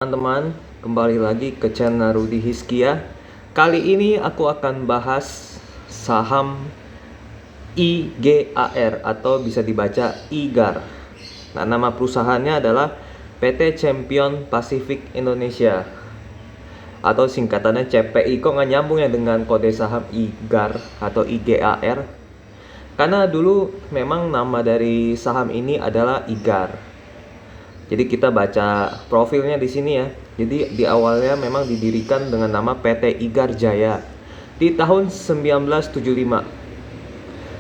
Teman-teman, kembali lagi ke channel Rudy Hiskia. Kali ini aku akan bahas saham IGAR atau bisa dibaca IGAR. Nah, nama perusahaannya adalah PT Champion Pacific Indonesia atau singkatannya CPI. Kok nggak nyambung ya dengan kode saham IGAR atau IGAR? Karena dulu memang nama dari saham ini adalah IGAR. Jadi kita baca profilnya di sini ya. Jadi di awalnya memang didirikan dengan nama PT IGAR Jaya di tahun 1975.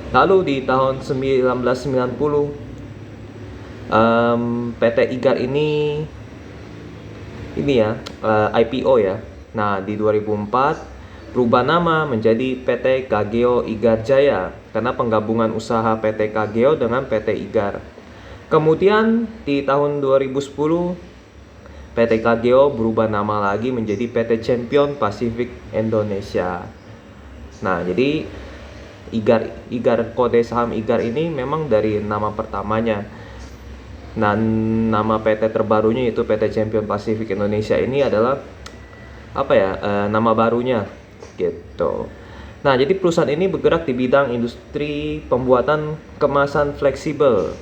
Lalu di tahun 1990 PT IGAR ini IPO ya. Nah, di 2004 berubah nama menjadi PT Kageo IGAR Jaya karena penggabungan usaha PT Kageo dengan PT IGAR. Kemudian di tahun 2010 PT Kageo berubah nama lagi menjadi PT Champion Pacific Indonesia. Nah, jadi IGAR kode saham IGAR ini memang dari nama pertamanya. Nah, nama PT terbarunya yaitu PT Champion Pacific Indonesia ini adalah nama barunya gitu. Nah, jadi perusahaan ini bergerak di bidang industri pembuatan kemasan fleksibel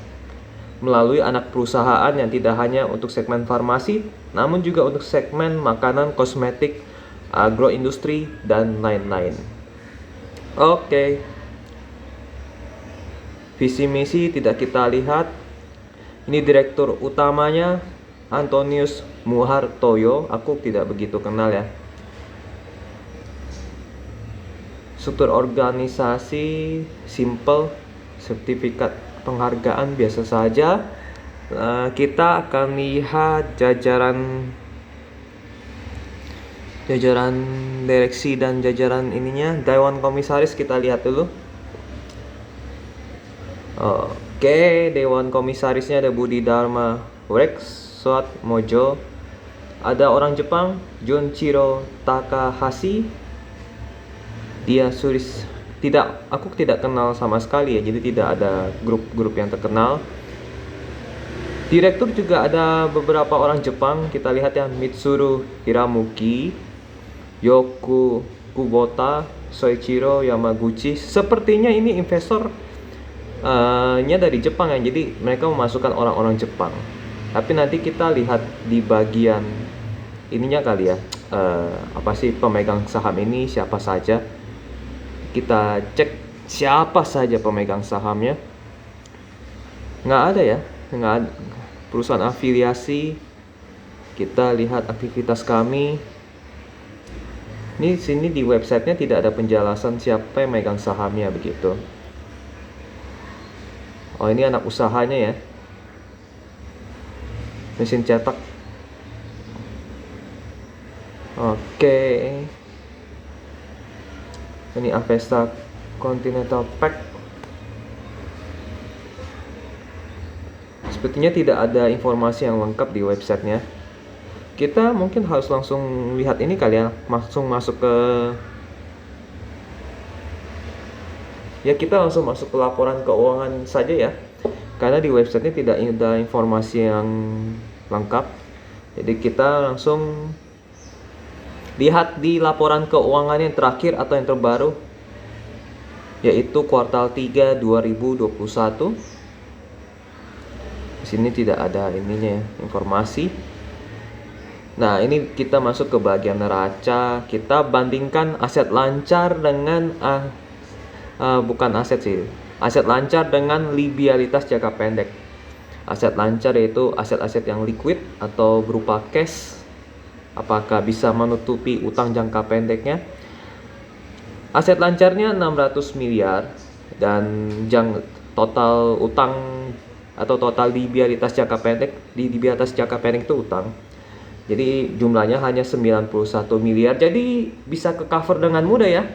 melalui anak perusahaan yang tidak hanya untuk segmen farmasi, namun juga untuk segmen makanan, kosmetik, agroindustri, dan lain-lain. Oke. Visi misi tidak kita lihat. Ini direktur utamanya Antonius Muhartoyo. Aku tidak begitu kenal ya. Struktur organisasi simple, sertifikat penghargaan biasa saja. Kita akan lihat jajaran direksi dan jajaran ininya. Dewan komisaris kita lihat dulu. Oke, Dewan komisarisnya ada Budi Dharma Works Mojo. Ada orang Jepang, Junchiro Takahashi. Dia aku tidak kenal sama sekali ya, jadi tidak ada grup-grup yang terkenal. Direktur juga ada beberapa orang Jepang, kita lihat ya, Mitsuru Hiramuki, Yoku Kubota, Soichiro Yamaguchi. Sepertinya ini investor nya dari Jepang ya, jadi mereka memasukkan orang-orang Jepang. Tapi nanti kita lihat di bagian ininya kali ya, apa sih pemegang saham ini, siapa saja. Kita cek siapa saja pemegang sahamnya. Nggak ada ya, nggak ada. Perusahaan afiliasi. Kita lihat aktivitas kami. Ini sini di websitenya tidak ada penjelasan siapa yang megang sahamnya begitu. Oh, ini anak usahanya ya. Mesin cetak. Oke. Ini Avesta Continental Pack. Sepertinya tidak ada informasi yang lengkap di websitenya. Kita mungkin harus langsung lihat ini kali ya, langsung masuk ke kita langsung masuk ke laporan keuangan saja ya, karena di websitenya tidak ada informasi yang lengkap. Jadi kita langsung lihat di laporan keuangan yang terakhir atau yang terbaru, yaitu kuartal 3 2021. Di sini tidak ada ininya ya, informasi. Nah, ini kita masuk ke bagian neraca. Kita bandingkan aset lancar dengan aset lancar dengan liabilitas jangka pendek. Aset lancar yaitu aset-aset yang liquid atau berupa cash. Apakah bisa menutupi utang jangka pendeknya? Aset lancarnya 600 miliar dan total utang atau total liabilitas jangka pendek, liabilitas jangka pendek itu utang. Jadi jumlahnya hanya 91 miliar. Jadi bisa ke cover dengan mudah ya.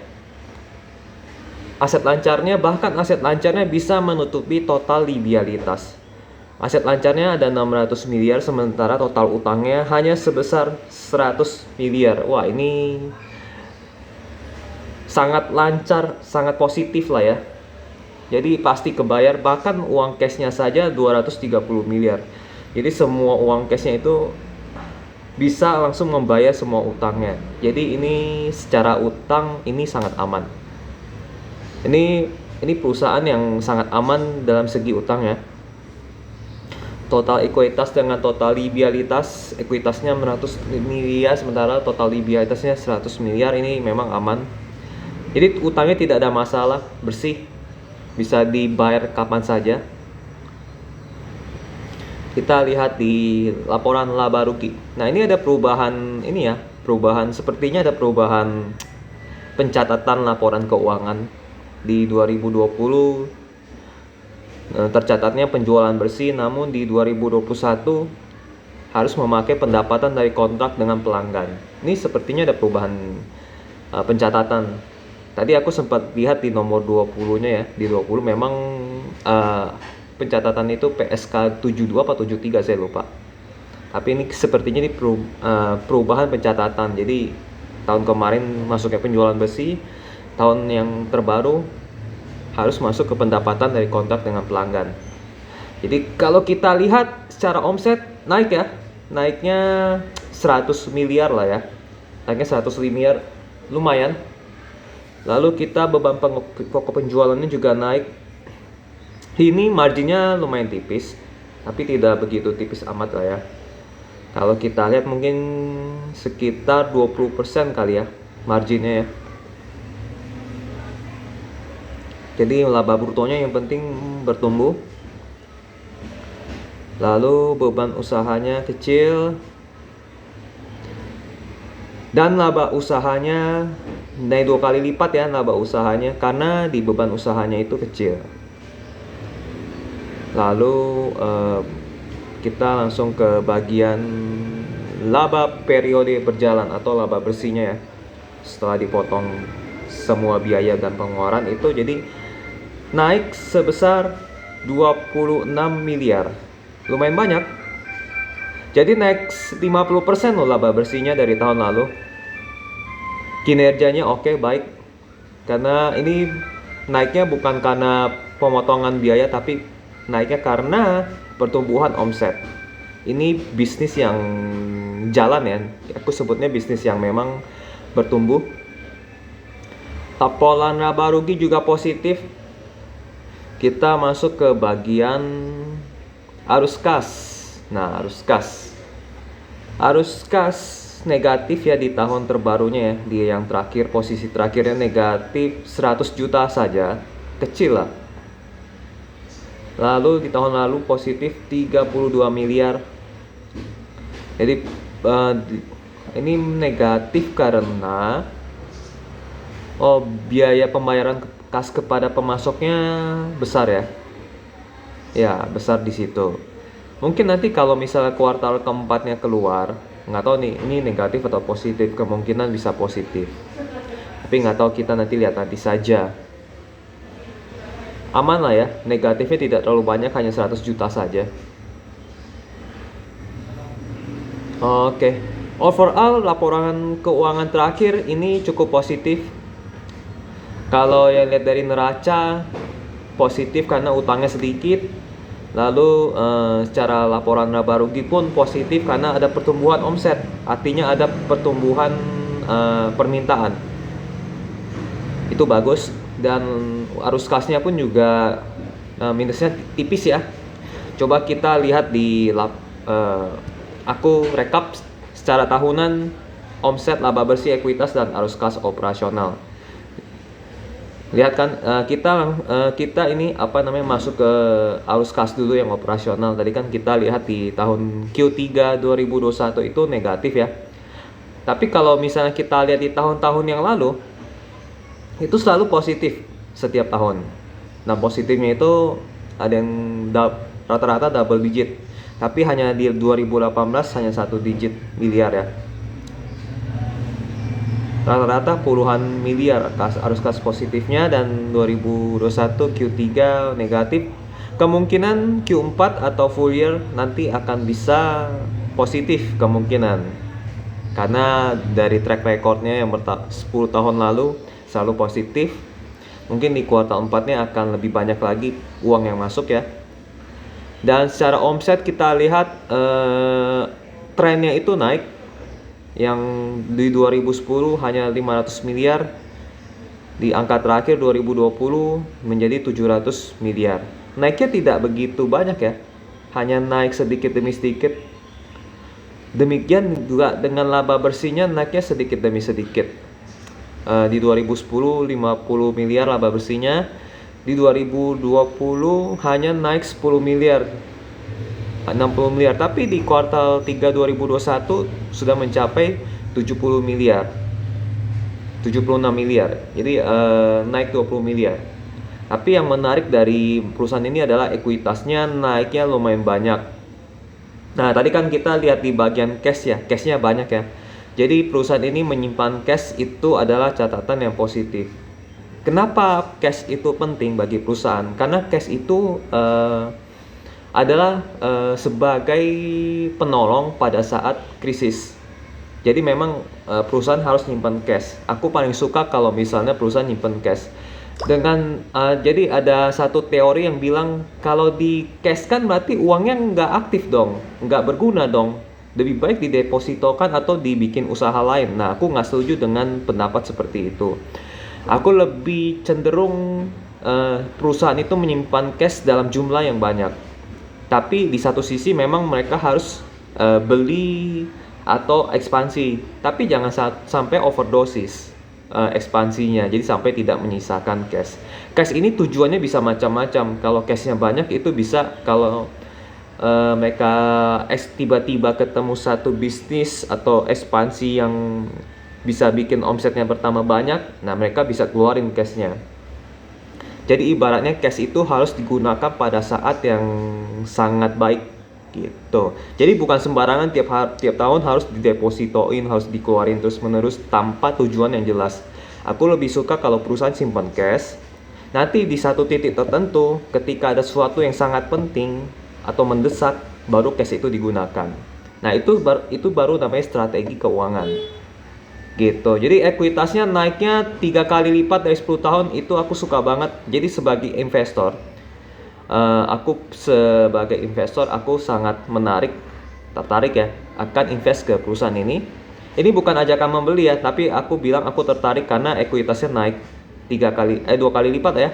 Aset lancarnya bisa menutupi total liabilitas. Aset lancarnya ada 600 miliar sementara total utangnya hanya sebesar 100 miliar. Wah, ini sangat lancar, sangat positif lah ya. Jadi pasti kebayar, bahkan uang cashnya saja 230 miliar. Jadi semua uang cashnya itu bisa langsung membayar semua utangnya. Jadi ini secara utang ini sangat aman. Ini perusahaan yang sangat aman dalam segi utang ya. Total ekuitas dengan total liabilitas, ekuitasnya 100 miliar sementara total liabilitasnya 100 miliar, ini memang aman. Jadi utangnya tidak ada masalah, bersih, bisa dibayar kapan saja. Kita lihat di laporan laba rugi. Nah, ini ada perubahan ini ya, sepertinya ada perubahan pencatatan laporan keuangan di 2020. Tercatatnya penjualan bersih, namun di 2021 harus memakai pendapatan dari kontrak dengan pelanggan. Ini sepertinya ada perubahan pencatatan. Tadi aku sempat lihat di nomor 20-nya ya, di 20 memang pencatatan itu PSK 72 apa 73 saya lupa. Tapi ini sepertinya di perubahan pencatatan. Jadi tahun kemarin masuknya penjualan bersih, tahun yang terbaru harus masuk ke pendapatan dari kontrak dengan pelanggan. Jadi kalau kita lihat secara omset naik ya, naiknya 100 miliar lah ya, naiknya 100 miliar, lumayan. Lalu kita beban pokok penjualannya juga naik. Ini marginnya lumayan tipis, tapi tidak begitu tipis amat lah ya. Kalau kita lihat mungkin sekitar 20% kali ya marginnya ya. Jadi laba brutonya yang penting bertumbuh. Lalu beban usahanya kecil. Dan laba usahanya naik 2 kali lipat ya laba usahanya, karena di beban usahanya itu kecil. Lalu kita langsung ke bagian laba periode berjalan atau laba bersihnya ya. Setelah dipotong semua biaya dan pengeluaran itu, jadi naik sebesar 26 miliar. Lumayan banyak. Jadi naik 50% loh laba bersihnya dari tahun lalu. Kinerjanya oke, baik. Karena ini naiknya bukan karena pemotongan biaya, tapi naiknya karena pertumbuhan omset. Ini bisnis yang jalan ya. Aku sebutnya bisnis yang memang bertumbuh. Laporan laba rugi juga positif. Kita masuk ke bagian arus kas. Nah, arus kas negatif ya di tahun terbarunya ya. Di yang terakhir, posisi terakhirnya negatif 100 juta saja, kecil lah. Lalu di tahun lalu positif 32 miliar. Jadi ini negatif karena biaya pembayaran kas kepada pemasoknya besar ya. Ya, besar di situ. Mungkin nanti kalau misalnya kuartal keempatnya keluar, nggak tahu nih ini negatif atau positif, kemungkinan bisa positif. Tapi nggak tahu, kita nanti lihat nanti saja. Aman lah ya, negatifnya tidak terlalu banyak, hanya 100 juta saja. Oke. Overall laporan keuangan terakhir ini cukup positif. Kalau yang lihat dari neraca positif karena utangnya sedikit. Lalu secara laporan laba rugi pun positif karena ada pertumbuhan omset. Artinya ada pertumbuhan permintaan. Itu bagus. Dan arus kasnya pun juga minusnya tipis ya. Coba kita lihat di aku rekap secara tahunan omset, laba bersih, ekuitas, dan arus kas operasional. Lihat kan, kita ini masuk ke arus kas dulu yang operasional. Tadi kan kita lihat di tahun Q3 2021 itu negatif ya. Tapi kalau misalnya kita lihat di tahun-tahun yang lalu, itu selalu positif setiap tahun. Nah, positifnya itu ada yang rata-rata double digit. Tapi hanya di 2018 hanya 1 digit miliar ya. Rata-rata puluhan miliar arus kas positifnya, dan 2021 Q3 negatif. Kemungkinan Q4 atau full year nanti akan bisa positif kemungkinan. Karena dari track recordnya yang 10 tahun lalu selalu positif. Mungkin di kuartal 4-nya akan lebih banyak lagi uang yang masuk ya. Dan secara omset kita lihat trennya itu naik. Yang di 2010 hanya 500 miliar, di angka terakhir 2020 menjadi 700 miliar. Naiknya tidak begitu banyak ya, hanya naik sedikit demi sedikit. Demikian juga dengan laba bersihnya naiknya sedikit demi sedikit. Di 2010 50 miliar laba bersihnya, di 2020 hanya naik 10 miliar, 60 miliar, tapi di kuartal 3 2021 sudah mencapai 70 miliar, 76 miliar. Jadi naik 20 miliar. Tapi yang menarik dari perusahaan ini adalah ekuitasnya naiknya lumayan banyak. Nah, tadi kan kita lihat di bagian cash ya, cashnya banyak ya. Jadi perusahaan ini menyimpan cash itu adalah catatan yang positif. Kenapa cash itu penting bagi perusahaan? Karena cash itu adalah sebagai penolong pada saat krisis. Jadi memang perusahaan harus nyimpan cash. Aku paling suka kalau misalnya perusahaan nyimpan cash. Jadi ada satu teori yang bilang kalau di cash kan berarti uangnya nggak aktif dong, nggak berguna dong. Lebih baik didepositokan atau dibikin usaha lain. Nah, aku nggak setuju dengan pendapat seperti itu. Aku lebih cenderung perusahaan itu menyimpan cash dalam jumlah yang banyak. Tapi di satu sisi memang mereka harus beli atau ekspansi. Tapi jangan sampai overdosis ekspansinya, jadi sampai tidak menyisakan cash. Cash ini tujuannya bisa macam-macam. Kalau cashnya banyak itu bisa kalau mereka tiba-tiba ketemu satu bisnis atau ekspansi yang bisa bikin omsetnya bertambah banyak, nah mereka bisa keluarin cashnya. Jadi ibaratnya cash itu harus digunakan pada saat yang sangat baik gitu. Jadi bukan sembarangan tiap tahun harus didepositoin, harus dikeluarin terus-menerus tanpa tujuan yang jelas. Aku lebih suka kalau perusahaan simpan cash. Nanti di satu titik tertentu ketika ada sesuatu yang sangat penting atau mendesak, baru cash itu digunakan. Nah, itu baru namanya strategi keuangan. Gitu. Jadi ekuitasnya naiknya 3 kali lipat dari 10 tahun, itu aku suka banget. Jadi sebagai investor, aku sangat tertarik ya akan invest ke perusahaan ini. Ini bukan ajakan membeli ya, tapi aku bilang aku tertarik karena ekuitasnya naik 2 kali lipat ya.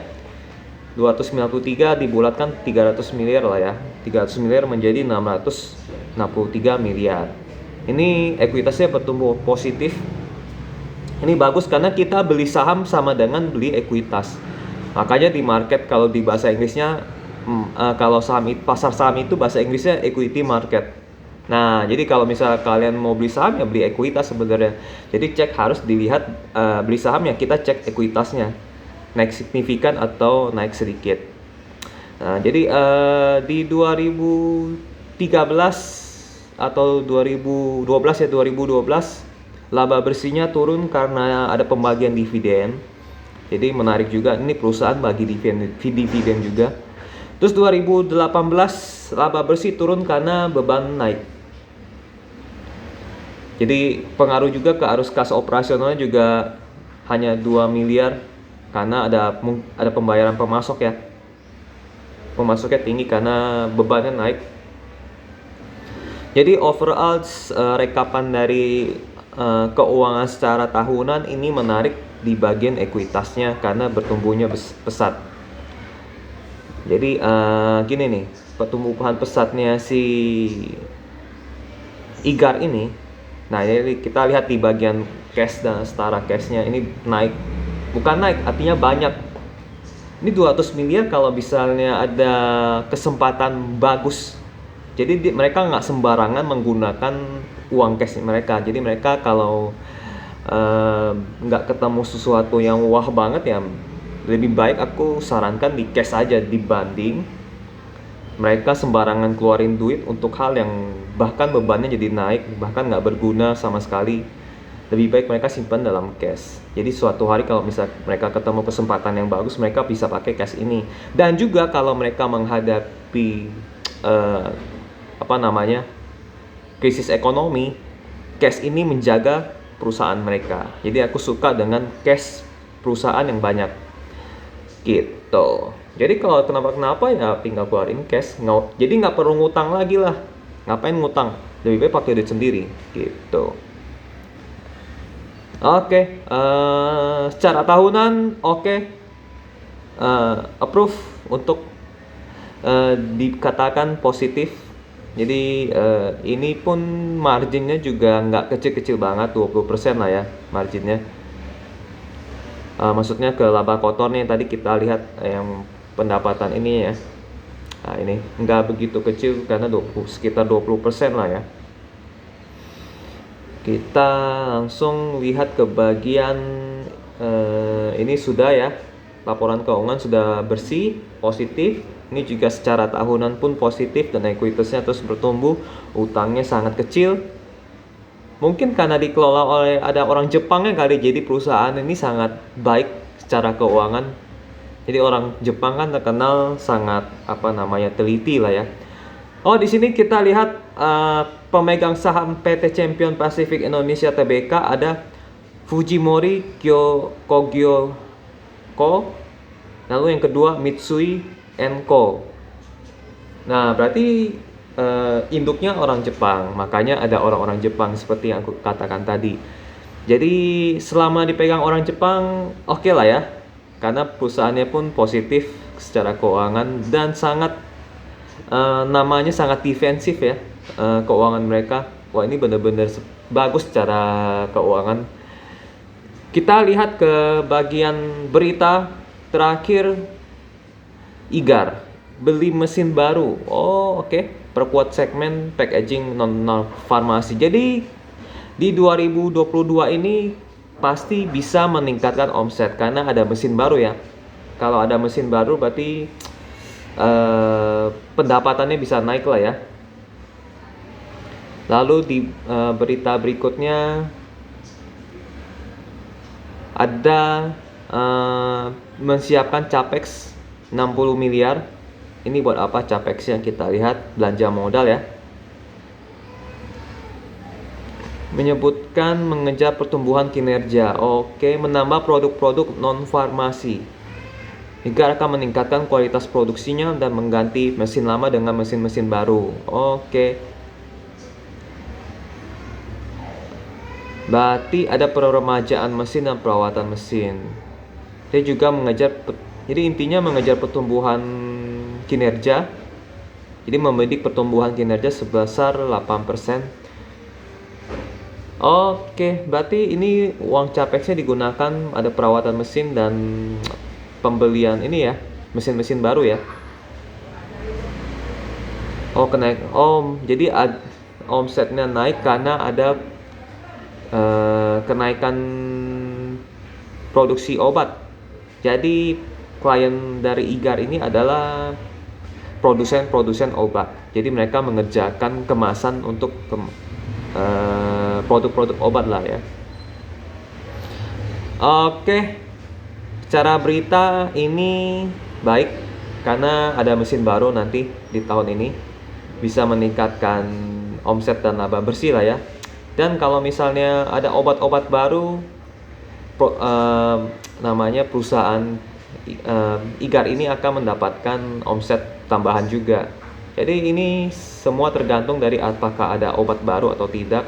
293 dibulatkan 300 miliar lah ya. 300 miliar menjadi 663 miliar. Ini ekuitasnya bertumbuh positif. Ini bagus karena kita beli saham sama dengan beli ekuitas. Makanya di market, kalau di bahasa Inggrisnya kalau pasar saham itu bahasa Inggrisnya equity market. Nah, jadi kalau misalnya kalian mau beli saham ya beli ekuitas sebenarnya. Jadi harus dilihat beli saham ya kita cek ekuitasnya naik signifikan atau naik sedikit. Nah, jadi di 2013 atau 2012 laba bersihnya turun karena ada pembagian dividen. Jadi menarik juga, ini perusahaan bagi dividen juga. Terus 2018 laba bersih turun karena beban naik. Jadi pengaruh juga ke arus kas operasionalnya juga hanya 2 miliar karena ada pembayaran pemasok ya. Pemasoknya tinggi karena bebannya naik. Jadi overall rekapan dari keuangan secara tahunan ini menarik di bagian ekuitasnya karena bertumbuhnya pesat. Jadi gini nih, pertumbuhan pesatnya si IGAR ini. Nah, jadi kita lihat di bagian cash dan setara cashnya ini naik. Bukan naik, artinya banyak. Ini 200 miliar kalau misalnya ada kesempatan bagus. Jadi mereka nggak sembarangan menggunakan uang cash mereka. Jadi mereka kalau nggak ketemu sesuatu yang wah banget ya, lebih baik aku sarankan di cash aja dibanding mereka sembarangan keluarin duit untuk hal yang bahkan bebannya jadi naik, bahkan nggak berguna sama sekali. Lebih baik mereka simpan dalam cash. Jadi suatu hari kalau misalnya mereka ketemu kesempatan yang bagus, mereka bisa pakai cash ini. Dan juga kalau mereka menghadapi krisis ekonomi, cash ini menjaga perusahaan mereka. Jadi aku suka dengan cash perusahaan yang banyak gitu. Jadi kalau kenapa ya tinggal keluarin cash. Jadi nggak perlu ngutang lagi lah. Ngapain ngutang? Lebih baik pakai duit sendiri gitu. Oke, secara tahunan oke, approve untuk dikatakan positif. Jadi ini pun marginnya juga nggak kecil-kecil banget, 20% lah ya marginnya. Maksudnya ke laba kotornya tadi kita lihat yang pendapatan ini ya. Nah, ini nggak begitu kecil karena sekitar 20% lah ya. Kita langsung lihat ke bagian ini sudah ya, laporan keuangan sudah bersih, positif. Ini juga secara tahunan pun positif dan ekuitasnya terus bertumbuh, utangnya sangat kecil. Mungkin karena dikelola oleh ada orang Jepangnya kali, jadi perusahaan ini sangat baik secara keuangan. Jadi orang Jepang kan terkenal sangat teliti lah ya. Oh, di sini kita lihat pemegang saham PT Champion Pacific Indonesia Tbk ada Fujimori Kogyo Co. Lalu yang kedua Mitsui Co. Nah, berarti induknya orang Jepang, makanya ada orang-orang Jepang seperti yang aku katakan tadi. Jadi selama dipegang orang Jepang, oke lah ya, karena perusahaannya pun positif secara keuangan dan sangat namanya sangat defensif ya, keuangan mereka. Wah, ini benar-benar bagus secara keuangan. Kita lihat ke bagian berita terakhir, IGAR beli mesin baru. Oh, oke. Perkuat segmen packaging non farmasi. Jadi di 2022 ini pasti bisa meningkatkan omset karena ada mesin baru ya. Kalau ada mesin baru berarti pendapatannya bisa naik lah ya. Lalu di berita berikutnya ada menyiapkan capex 60 miliar. Ini buat apa capex yang kita lihat? Belanja modal ya. Menyebutkan mengejar pertumbuhan kinerja. Oke, menambah produk-produk non-farmasi. IGAR akan meningkatkan kualitas produksinya dan mengganti mesin lama dengan mesin-mesin baru. Oke. Berarti ada peremajaan mesin dan perawatan mesin. Dia juga jadi intinya mengejar pertumbuhan kinerja. Jadi membidik pertumbuhan kinerja sebesar 8%. Oke, berarti ini uang capexnya digunakan ada perawatan mesin dan pembelian ini ya, mesin-mesin baru ya. Jadi omsetnya naik karena ada kenaikan produksi obat. Jadi klien dari IGAR ini adalah produsen obat. Jadi mereka mengerjakan kemasan untuk produk-produk obat lah ya. Oke, secara berita ini baik karena ada mesin baru nanti di tahun ini bisa meningkatkan omset dan laba bersih lah ya. Dan kalau misalnya ada obat-obat baru, namanya perusahaan IGAR ini akan mendapatkan omset tambahan juga. Jadi ini semua tergantung dari apakah ada obat baru atau tidak,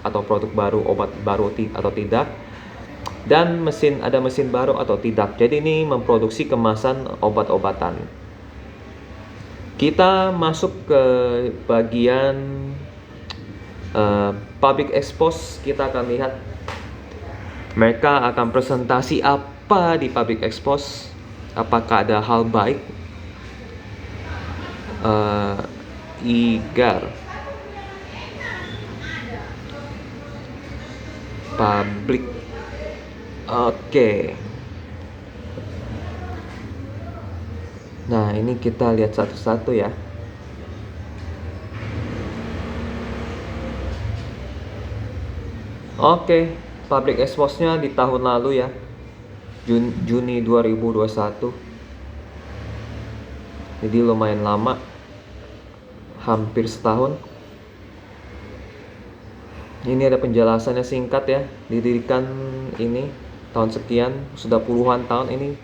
atau produk baru, obat baru atau tidak, dan ada mesin baru atau tidak. Jadi ini memproduksi kemasan obat-obatan. Kita masuk ke bagian public expose. Kita akan lihat mereka akan presentasi apa di public expose. Apakah ada hal baik? IGAR public. Oke. Nah, ini kita lihat satu-satu ya. Oke, public expose-nya di tahun lalu ya, Juni 2021. Jadi lumayan lama, hampir setahun. Ini ada penjelasannya singkat ya. Didirikan ini tahun sekian, sudah puluhan tahun ini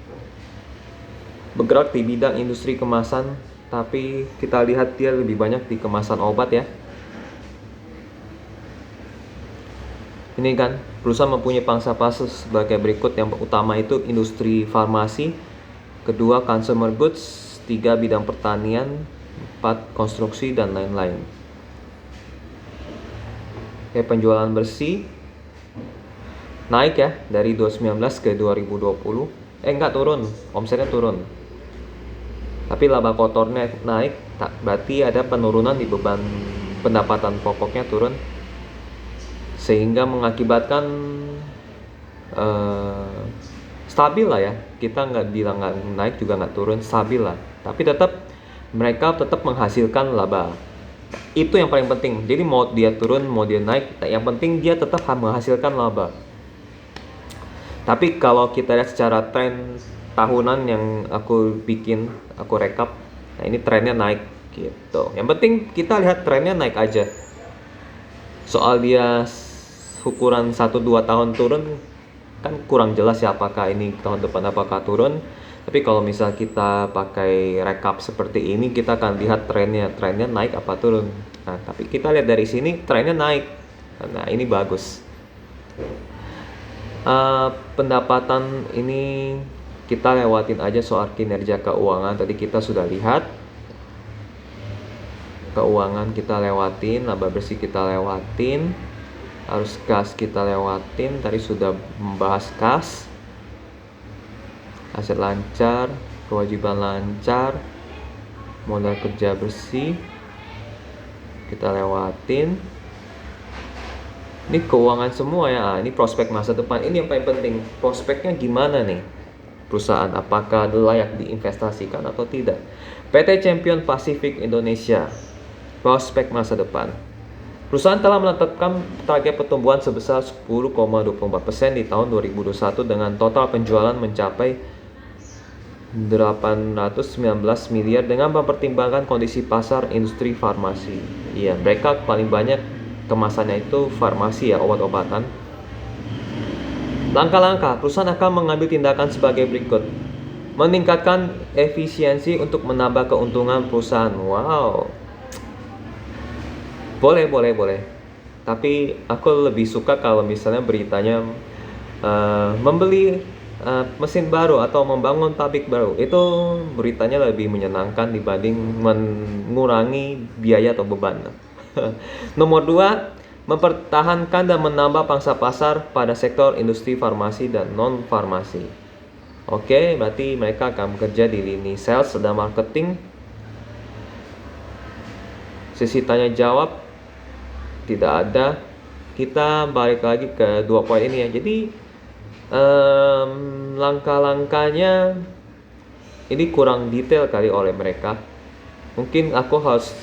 bergerak di bidang industri kemasan, tapi kita lihat dia lebih banyak di kemasan obat ya. Ini kan perusahaan mempunyai pangsa pasar sebagai berikut. Yang utama itu industri farmasi, kedua consumer goods, tiga bidang pertanian, empat konstruksi dan lain-lain. Oke, penjualan bersih naik ya dari 2019 ke 2020. Enggak turun, omsetnya turun. Tapi laba kotornya naik, berarti ada penurunan di beban pendapatan pokoknya turun, sehingga mengakibatkan stabil lah ya. Kita nggak bilang nggak naik juga nggak turun, stabil lah. Tapi tetap mereka tetap menghasilkan laba. Itu yang paling penting. Jadi mau dia turun mau dia naik, yang penting dia tetap menghasilkan laba. Tapi kalau kita lihat secara tren tahunan yang aku rekap, nah ini trennya naik gitu. Yang penting kita lihat trennya naik aja. Soal dia ukuran 1-2 tahun turun kan kurang jelas ya, apakah ini tahun depan apakah turun. Tapi kalau misal kita pakai rekap seperti ini, kita akan lihat trennya naik apa turun. Nah, tapi kita lihat dari sini trennya naik. Nah, ini bagus. Pendapatan ini kita lewatin aja soal kinerja keuangan. Tadi kita sudah lihat keuangan, kita lewatin, laba bersih kita lewatin, arus kas kita lewatin. Tadi sudah membahas kas, aset lancar, kewajiban lancar, modal kerja bersih kita lewatin. Ini keuangan semua ya. Ini prospek masa depan. Ini yang paling penting. Prospeknya gimana nih perusahaan? Apakah layak diinvestasikan atau tidak? PT Champion Pacific Indonesia, prospek masa depan. Perusahaan telah menetapkan target pertumbuhan sebesar 10,24% di tahun 2021 dengan total penjualan mencapai 819 miliar dengan mempertimbangkan kondisi pasar industri farmasi. Iya, mereka paling banyak kemasannya itu farmasi ya, obat-obatan. Langkah-langkah perusahaan akan mengambil tindakan sebagai berikut. Meningkatkan efisiensi untuk menambah keuntungan perusahaan. Wow. Boleh. Tapi aku lebih suka kalau misalnya beritanya membeli mesin baru atau membangun pabrik baru. Itu beritanya lebih menyenangkan dibanding mengurangi biaya atau beban. Nomor 2, mempertahankan dan menambah pangsa pasar pada sektor industri farmasi dan non-farmasi. Oke, berarti mereka akan bekerja di lini sales dan marketing. Sesi tanya jawab tidak ada. Kita balik lagi ke 2 poin ini ya. Jadi langkah-langkahnya ini kurang detail kali oleh mereka. Mungkin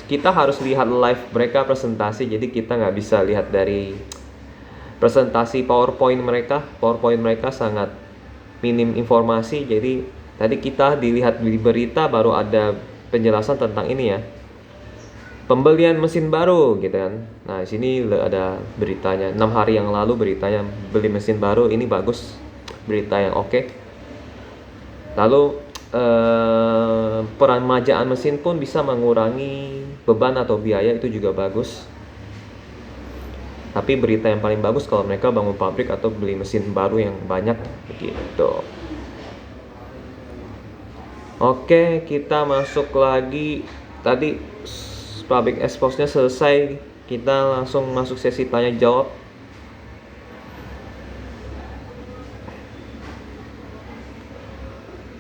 kita harus lihat live mereka presentasi. Jadi kita nggak bisa lihat dari presentasi PowerPoint mereka sangat minim informasi. Jadi tadi kita dilihat di berita baru ada penjelasan tentang ini ya, pembelian mesin baru gitu kan. Nah, di sini ada beritanya 6 hari yang lalu, beritanya beli mesin baru. Ini bagus, berita yang oke. Lalu peremajaan mesin pun bisa mengurangi beban atau biaya, itu juga bagus. Tapi berita yang paling bagus kalau mereka bangun pabrik atau beli mesin baru yang banyak begitu. Oke, kita masuk lagi. Tadi public expose-nya selesai, kita langsung masuk sesi tanya jawab.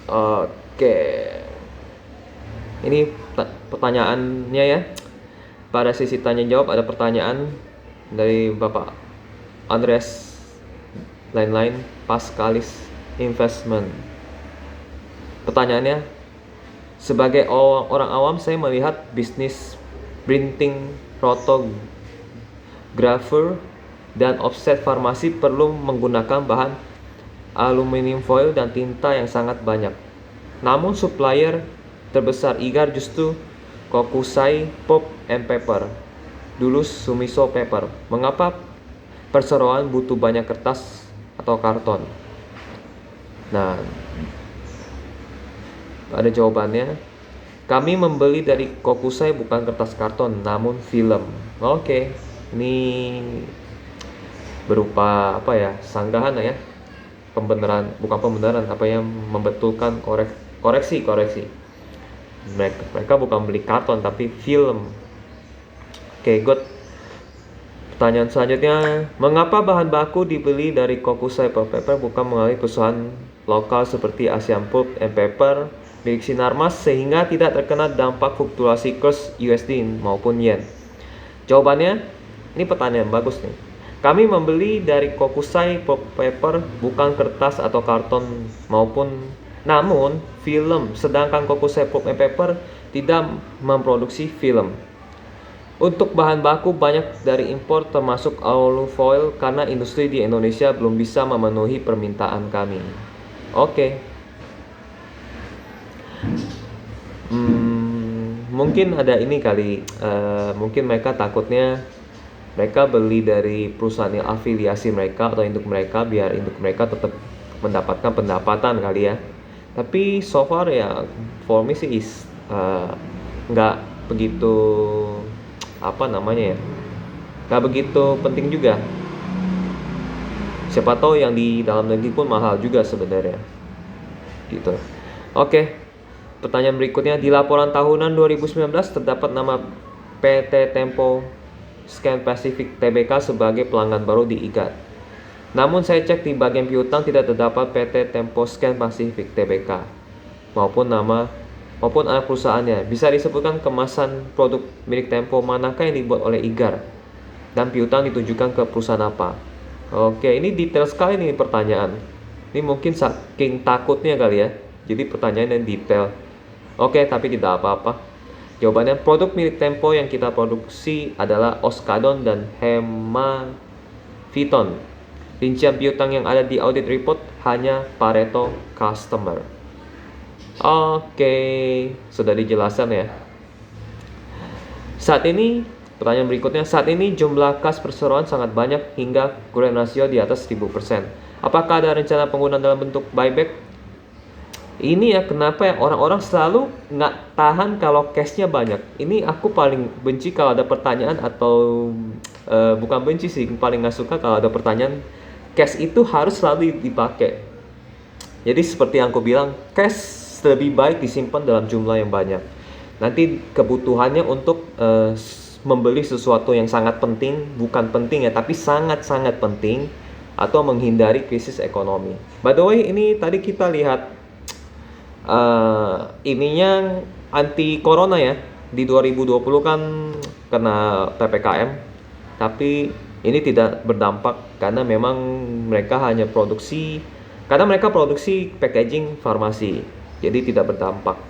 Oke, ini pertanyaannya ya. Pada sesi tanya jawab ada pertanyaan dari Bapak Andreas lain-lain Pascalis Investment. Pertanyaannya, sebagai orang awam saya melihat bisnis printing, fotografer, dan offset farmasi perlu menggunakan bahan aluminium foil dan tinta yang sangat banyak. Namun supplier terbesar IGAR justru Kokusai Pulp and Paper, dulu Sumiso Paper. Mengapa perseroan butuh banyak kertas atau karton? Nah, ada jawabannya. Kami membeli dari Kokusai bukan kertas karton, namun film. Oke, ini berupa apa ya, sanggahan ya, pembenaran, bukan pembenaran, apa yang membetulkan koreksi. Mereka bukan beli karton tapi film. Oke, good. Pertanyaan selanjutnya, mengapa bahan baku dibeli dari Kokusai Pulp Paper bukan melalui perusahaan lokal seperti Asian Pulp and Paper milik Sinarmas sehingga tidak terkena dampak fluktuasi kurs USD maupun yen? Jawabannya, ini pertanyaan bagus nih. Kami membeli dari Kokusai Pulp Paper bukan kertas atau karton namun film, sedangkan Kokusai Pulp and Paper tidak memproduksi film. Untuk bahan baku banyak dari impor termasuk alufoil karena industri di Indonesia belum bisa memenuhi permintaan kami. Oke. Mungkin ada ini kali, mungkin mereka takutnya mereka beli dari perusahaan yang afiliasi mereka atau induk mereka biar induk mereka tetap mendapatkan pendapatan kali ya. Tapi so far ya for me sih nggak begitu nggak begitu penting juga. Siapa tahu yang di dalam negeri pun mahal juga sebenarnya gitu. Oke. Pertanyaan berikutnya, di laporan tahunan 2019 terdapat nama PT Tempo Scan Pacific Tbk sebagai pelanggan baru di IGAT. Namun saya cek di bagian piutang tidak terdapat PT Tempo Scan Pacific Tbk maupun anak perusahaannya. Bisa disebutkan kemasan produk milik Tempo manakah yang dibuat oleh IGAR dan piutang ditujukan ke perusahaan apa? Oke, ini detail sekali nih pertanyaan. Ini mungkin saking takutnya kali ya. Jadi pertanyaan yang detail. Oke, tapi tidak apa-apa. Jawabannya, produk milik Tempo yang kita produksi adalah Oskadon dan Hemaviton. Rincian piutang yang ada di audit report hanya Pareto Customer. Oke, sudah dijelaskan ya. Pertanyaan berikutnya, saat ini jumlah kas perseroan sangat banyak hingga current ratio di atas 1000%. Apakah ada rencana penggunaan dalam bentuk buyback? Ini ya kenapa ya orang-orang selalu nggak tahan kalau cashnya banyak. Ini aku paling benci kalau ada pertanyaan atau bukan benci sih, paling nggak suka kalau ada pertanyaan cash itu harus selalu dipakai. Jadi seperti yang aku bilang, cash lebih baik disimpan dalam jumlah yang banyak. Nanti kebutuhannya untuk membeli sesuatu yang sangat penting, bukan penting ya, tapi sangat-sangat penting, atau menghindari krisis ekonomi. By the way, ini tadi kita lihat ininya anti corona ya. Di 2020 kan kena PPKM, tapi ini tidak berdampak karena memang mereka produksi packaging farmasi, jadi tidak berdampak.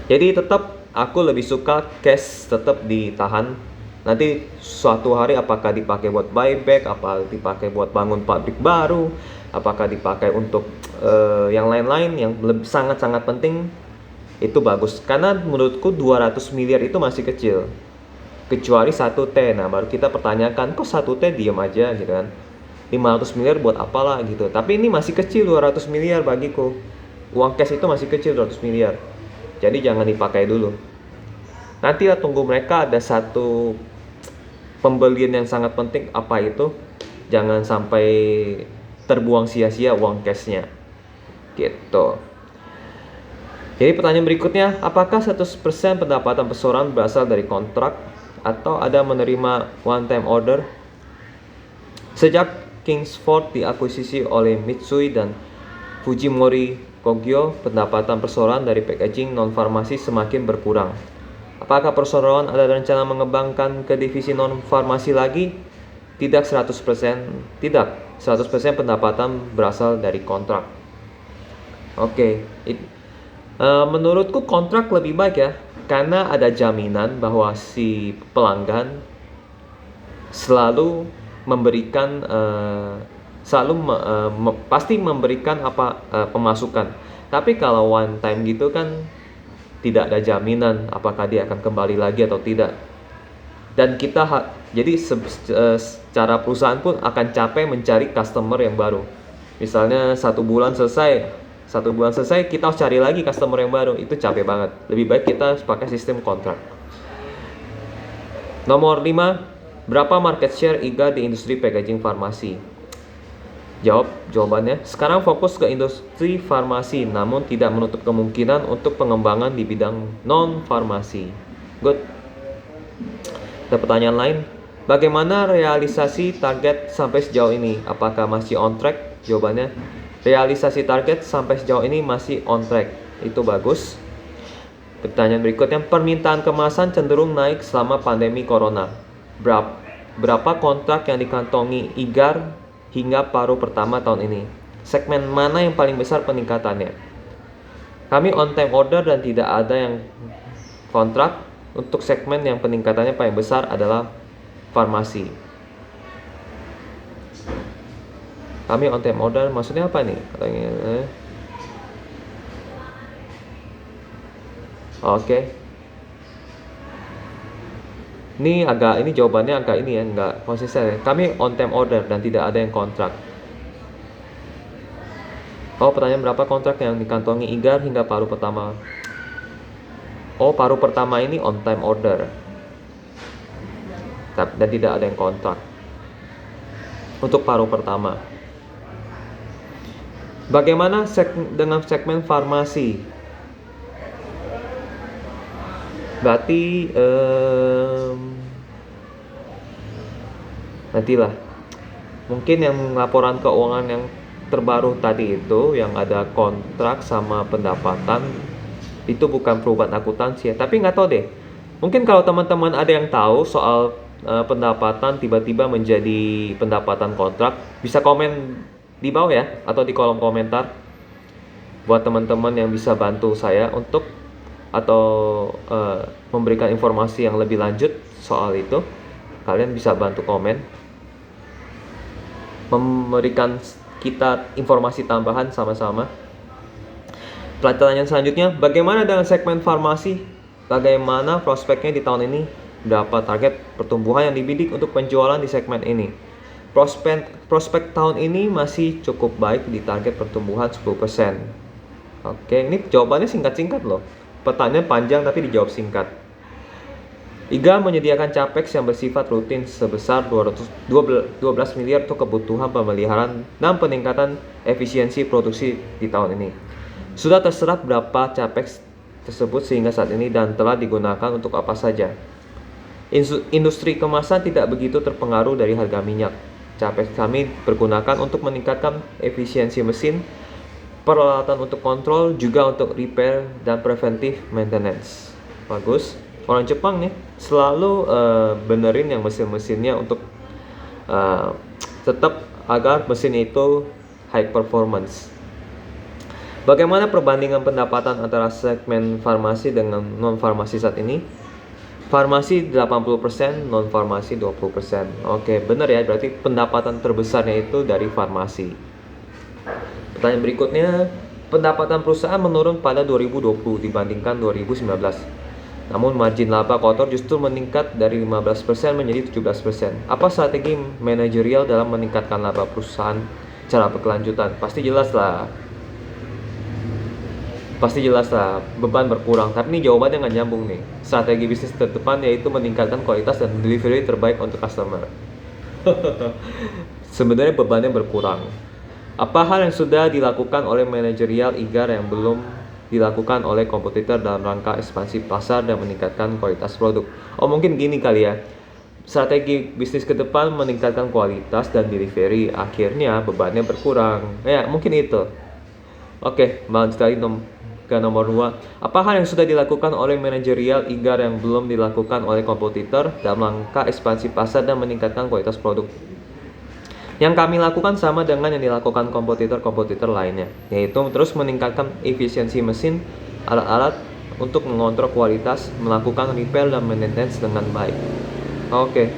Jadi tetap aku lebih suka cash tetap ditahan. Nanti suatu hari apakah dipakai buat buyback, apa dipakai buat bangun pabrik baru, apakah dipakai untuk yang lain-lain yang sangat-sangat penting, itu bagus. Karena menurutku 200 miliar itu masih kecil, kecuali 1T. Nah baru kita pertanyakan, kok 1T diem aja gitu kan, 500 miliar buat apalah gitu. Tapi ini masih kecil 200 miliar bagiku. Uang cash itu masih kecil 200 miliar. Jadi jangan dipakai dulu. Nanti lah tunggu mereka ada satu pembelian yang sangat penting, apa itu, jangan sampai terbuang sia-sia uang cashnya gitu. Jadi pertanyaan berikutnya, apakah 100% pendapatan perseroan berasal dari kontrak atau ada menerima one time order? Sejak Kingsford diakuisisi oleh Mitsui dan Fujimori Kogyo, pendapatan perseroan dari packaging non-farmasi semakin berkurang. Apakah perseroan ada rencana mengembangkan ke divisi non-farmasi lagi? Tidak 100%. Tidak, 100% pendapatan berasal dari kontrak. Oke. Menurutku kontrak lebih baik ya, karena ada jaminan bahwa si pelanggan selalu memberikan pasti memberikan pemasukan. Tapi kalau one time gitu kan tidak ada jaminan apakah dia akan kembali lagi atau tidak. Dan kita jadi secara perusahaan pun akan capek mencari customer yang baru. Misalnya satu bulan selesai kita harus cari lagi customer yang baru, itu capek banget. Lebih baik kita pakai sistem kontrak. Nomor 5, Berapa market share IGA di industri packaging farmasi? Jawabannya, sekarang fokus ke industri farmasi, namun tidak menutup kemungkinan untuk pengembangan di bidang non-farmasi. Good. Ada pertanyaan lain? Bagaimana realisasi target sampai sejauh ini? Apakah masih on track? Jawabannya, realisasi target sampai sejauh ini masih on track. Itu bagus. Pertanyaan berikutnya, permintaan kemasan cenderung naik selama pandemi corona. Berapa kontrak yang dikantongi IGAR hingga paruh pertama tahun ini? Segmen mana yang paling besar peningkatannya? Kami on time order dan tidak ada yang kontrak. Untuk segmen yang peningkatannya paling besar adalah farmasi. Kami on time order maksudnya apa nih? Oke. Ini jawabannya agak ini ya, nggak konsisten ya. Kami on time order dan tidak ada yang kontrak. Pertanyaan berapa kontrak yang dikantongi IGAR hingga paruh pertama? Paruh pertama ini on time order dan tidak ada yang kontrak untuk paruh pertama. Bagaimana dengan segmen farmasi? Berarti nantilah mungkin yang laporan keuangan yang terbaru tadi itu yang ada kontrak sama pendapatan itu bukan perubahan akuntansi ya, tapi nggak tahu deh, mungkin kalau teman-teman ada yang tahu soal pendapatan tiba-tiba menjadi pendapatan kontrak, bisa komen di bawah ya atau di kolom komentar buat teman-teman yang bisa bantu saya untuk atau memberikan informasi yang lebih lanjut soal itu. Kalian bisa bantu komen, memberikan kita informasi tambahan sama-sama. Pertanyaan selanjutnya, bagaimana dengan segmen farmasi? Bagaimana prospeknya di tahun ini? Berapa target pertumbuhan yang dibidik untuk penjualan di segmen ini? Prospek tahun ini masih cukup baik di target pertumbuhan 10%. Oke, ini jawabannya singkat-singkat loh. Pertanyaan panjang tapi dijawab singkat. IGA menyediakan capex yang bersifat rutin sebesar 12 miliar untuk kebutuhan pemeliharaan dan peningkatan efisiensi produksi di tahun ini. Sudah terserap berapa capex tersebut sehingga saat ini dan telah digunakan untuk apa saja. Industri kemasan tidak begitu terpengaruh dari harga minyak. Capex kami pergunakan untuk meningkatkan efisiensi mesin, peralatan untuk kontrol, juga untuk repair dan preventive maintenance. Bagus. Orang Jepang nih selalu benerin yang mesin-mesinnya untuk tetap agar mesin itu high performance. Bagaimana perbandingan pendapatan antara segmen farmasi dengan non-farmasi saat ini? Farmasi 80%, non-farmasi 20%. Oke, benar ya, berarti pendapatan terbesarnya itu dari farmasi. Pertanyaan berikutnya, pendapatan perusahaan menurun pada 2020 dibandingkan 2019. Namun margin laba kotor justru meningkat dari 15% menjadi 17%. Apa strategi manajerial dalam meningkatkan laba perusahaan secara berkelanjutan? Pasti jelas lah, beban berkurang. Tapi ini jawabannya nggak nyambung nih. Strategi bisnis terdepan yaitu meningkatkan kualitas dan delivery terbaik untuk customer. Sebenarnya bebannya berkurang. Apa hal yang sudah dilakukan oleh manajerial IGAR yang belum dilakukan oleh kompetitor dalam rangka ekspansi pasar dan meningkatkan kualitas produk? Mungkin gini kali ya. Strategi bisnis ke depan meningkatkan kualitas dan delivery, akhirnya bebannya berkurang. Ya, mungkin itu. Oke, lanjut lagi ke nomor 2. Apa hal yang sudah dilakukan oleh manajerial IGAR yang belum dilakukan oleh kompetitor dalam rangka ekspansi pasar dan meningkatkan kualitas produk? Yang kami lakukan sama dengan yang dilakukan kompetitor-kompetitor lainnya, yaitu terus meningkatkan efisiensi mesin, alat-alat untuk mengontrol kualitas, melakukan repair dan maintenance dengan baik. Oke.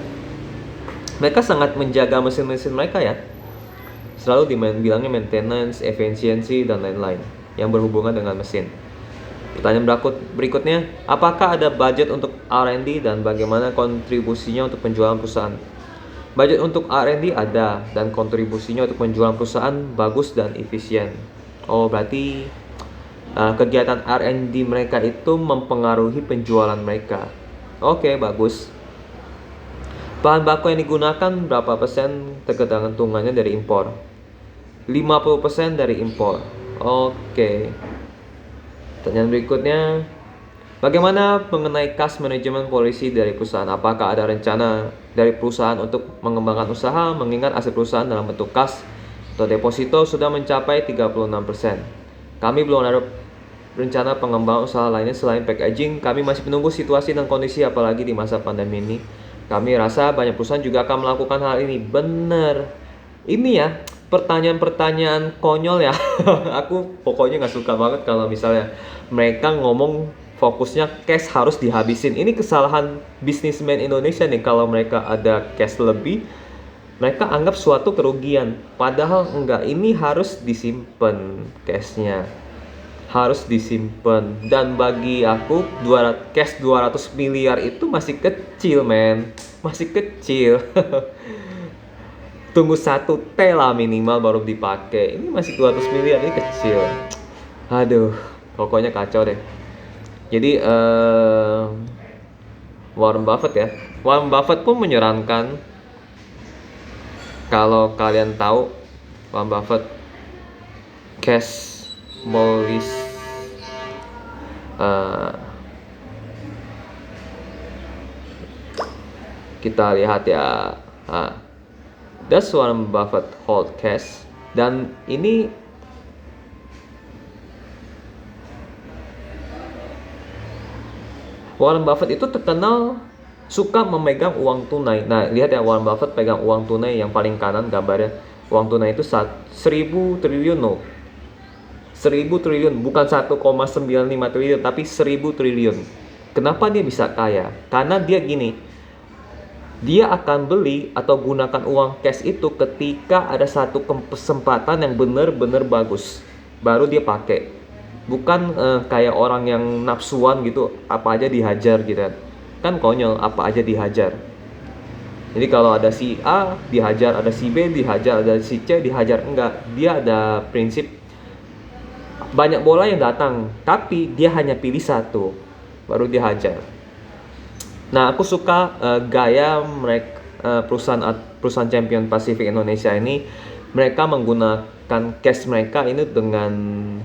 Mereka sangat menjaga mesin-mesin mereka ya. Selalu bilangnya maintenance, efisiensi, dan lain-lain yang berhubungan dengan mesin. Pertanyaan berikutnya, apakah ada budget untuk R&D dan bagaimana kontribusinya untuk penjualan perusahaan? Budget untuk R&D ada dan kontribusinya untuk penjualan perusahaan bagus dan efisien. Berarti kegiatan R&D mereka itu mempengaruhi penjualan mereka. Oke, bagus. Bahan baku yang digunakan berapa persen ketergantungannya dari impor? 50% dari impor. Oke. Pertanyaan berikutnya, bagaimana mengenai cash management policy dari perusahaan? Apakah ada rencana dari perusahaan untuk mengembangkan usaha mengingat aset perusahaan dalam bentuk kas atau deposito sudah mencapai 36%? Kami belum ada rencana pengembangan usaha lainnya selain packaging. Kami masih menunggu situasi dan kondisi apalagi di masa pandemi ini. Kami rasa banyak perusahaan juga akan melakukan hal ini. Bener. Ini ya, pertanyaan-pertanyaan konyol ya. Aku pokoknya nggak suka banget kalau misalnya mereka ngomong fokusnya cash harus dihabisin. Ini kesalahan bisnismen Indonesia nih, kalau mereka ada cash lebih, mereka anggap suatu kerugian. Padahal enggak, ini harus disimpan cashnya. Harus disimpan. Dan bagi aku cash 200 miliar itu masih kecil, men. Masih kecil. Tunggu 1 T lah minimal baru dipakai. Ini masih 200 miliar, ini kecil. Aduh, pokoknya kacau deh. Jadi Warren Buffett ya. Warren Buffett pun menyarankan, kalau kalian tahu Warren Buffett cash policy, kita lihat ya. Does Warren Buffett hold cash? Dan ini Warren Buffett itu terkenal suka memegang uang tunai. Nah, lihat ya, Warren Buffett pegang uang tunai yang paling kanan gambarnya. Uang tunai itu 1000 triliun loh. 1000 triliun, bukan 1,95 triliun, tapi 1000 triliun. Kenapa dia bisa kaya? Karena dia gini, dia akan beli atau gunakan uang cash itu ketika ada satu kesempatan yang benar-benar bagus, baru dia pakai. Bukan kayak orang yang nafsuan gitu, apa aja dihajar gitu kan konyol, apa aja dihajar. Jadi kalau ada si A dihajar, ada si B dihajar, ada si C dihajar, enggak. Dia ada prinsip, banyak bola yang datang, tapi dia hanya pilih satu, baru dia hajar. Nah, aku suka gaya mereka, perusahaan Champion Pacific Indonesia ini. Mereka menggunakan cash mereka ini dengan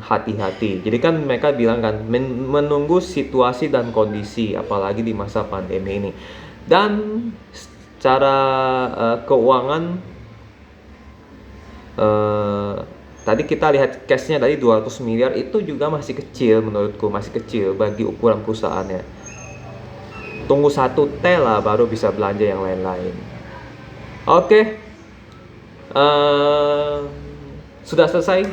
hati-hati. Jadi kan mereka bilang kan, menunggu situasi dan kondisi, apalagi di masa pandemi ini. Dan secara keuangan, tadi kita lihat cashnya tadi 200 miliar, itu juga masih kecil menurutku, masih kecil bagi ukuran perusahaannya. Tunggu 1 T lah baru bisa belanja yang lain-lain. Oke. Sudah selesai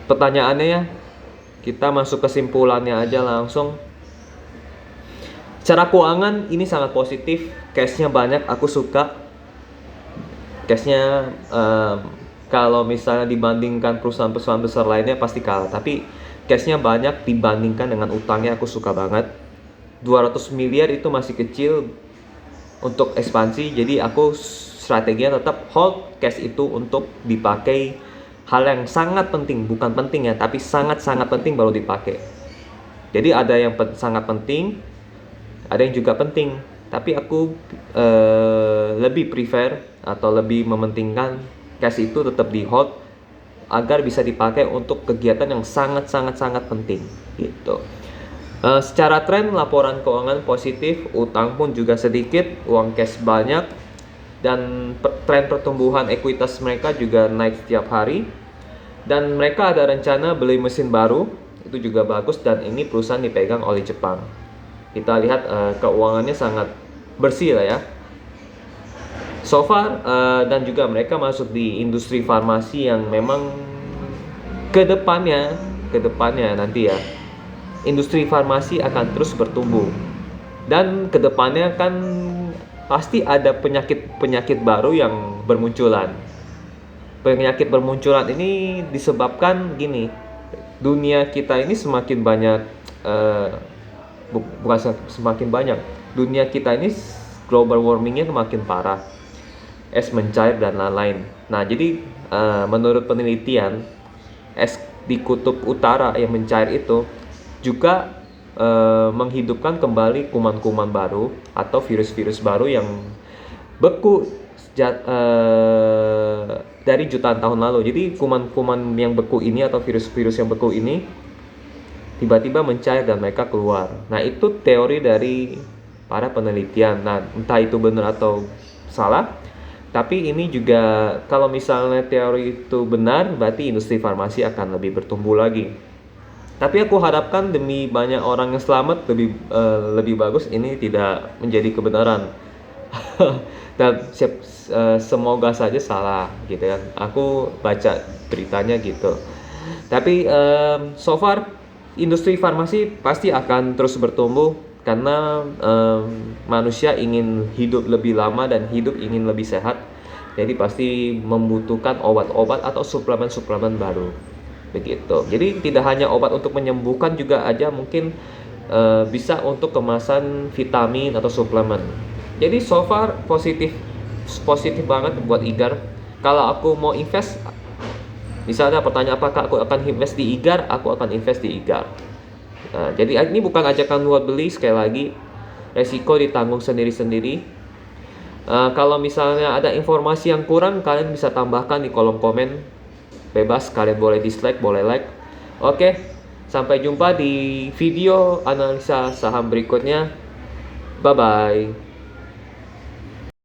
pertanyaannya ya. Kita masuk kesimpulannya aja langsung. Secara keuangan ini sangat positif. Cashnya banyak, aku suka. Cashnya kalau misalnya dibandingkan perusahaan-perusahaan besar lainnya pasti kalah. Tapi cashnya banyak dibandingkan dengan utangnya, aku suka banget. 200 miliar itu masih kecil untuk ekspansi. Jadi aku strateginya tetap hold cash itu untuk dipakai hal yang sangat penting. Bukan penting ya, tapi sangat-sangat penting baru dipakai. Jadi ada yang sangat penting, ada yang juga penting. Tapi aku lebih prefer atau lebih mementingkan cash itu tetap di hold agar bisa dipakai untuk kegiatan yang sangat-sangat penting gitu. Secara tren laporan keuangan positif, utang pun juga sedikit, uang cash banyak, dan tren pertumbuhan ekuitas mereka juga naik setiap hari. Dan mereka ada rencana beli mesin baru, itu juga bagus, dan ini perusahaan dipegang oleh Jepang. Kita lihat keuangannya sangat bersih lah ya. So far, dan juga mereka masuk di industri farmasi yang memang kedepannya nanti ya, industri farmasi akan terus bertumbuh. Dan kedepannya kan pasti ada penyakit baru yang bermunculan. Penyakit bermunculan ini disebabkan gini, dunia kita ini semakin banyak, bukan semakin banyak, dunia kita ini global warmingnya semakin parah, es mencair dan lain-lain. Nah, jadi menurut penelitian, es di kutub utara yang mencair itu juga menghidupkan kembali kuman-kuman baru atau virus-virus baru yang beku dari jutaan tahun lalu. Jadi kuman-kuman yang beku ini atau virus-virus yang beku ini tiba-tiba mencair dan mereka keluar. Nah, itu teori dari para penelitian. Nah, entah itu benar atau salah, tapi ini juga kalau misalnya teori itu benar, berarti industri farmasi akan lebih bertumbuh lagi. Tapi aku harapkan demi banyak orang yang selamat, lebih bagus ini tidak menjadi kebenaran. Dan semoga saja salah gitu ya. Aku baca beritanya gitu. Tapi so far industri farmasi pasti akan terus bertumbuh karena manusia ingin hidup lebih lama dan hidup ingin lebih sehat. Jadi pasti membutuhkan obat-obat atau suplemen-suplemen baru. Begitu. Jadi tidak hanya obat untuk menyembuhkan, juga aja mungkin bisa untuk kemasan vitamin atau suplemen. Jadi so far positif banget buat IGAR. Kalau aku mau invest, misalnya pertanyaan apakah aku akan invest di IGAR, aku akan invest di IGAR. Nah, jadi ini bukan ajakan buat beli, sekali lagi resiko ditanggung sendiri-sendiri. Kalau misalnya ada informasi yang kurang, kalian bisa tambahkan di kolom komen. Bebas, kalian boleh dislike, boleh like. Oke, sampai jumpa di video analisa saham berikutnya. Bye bye.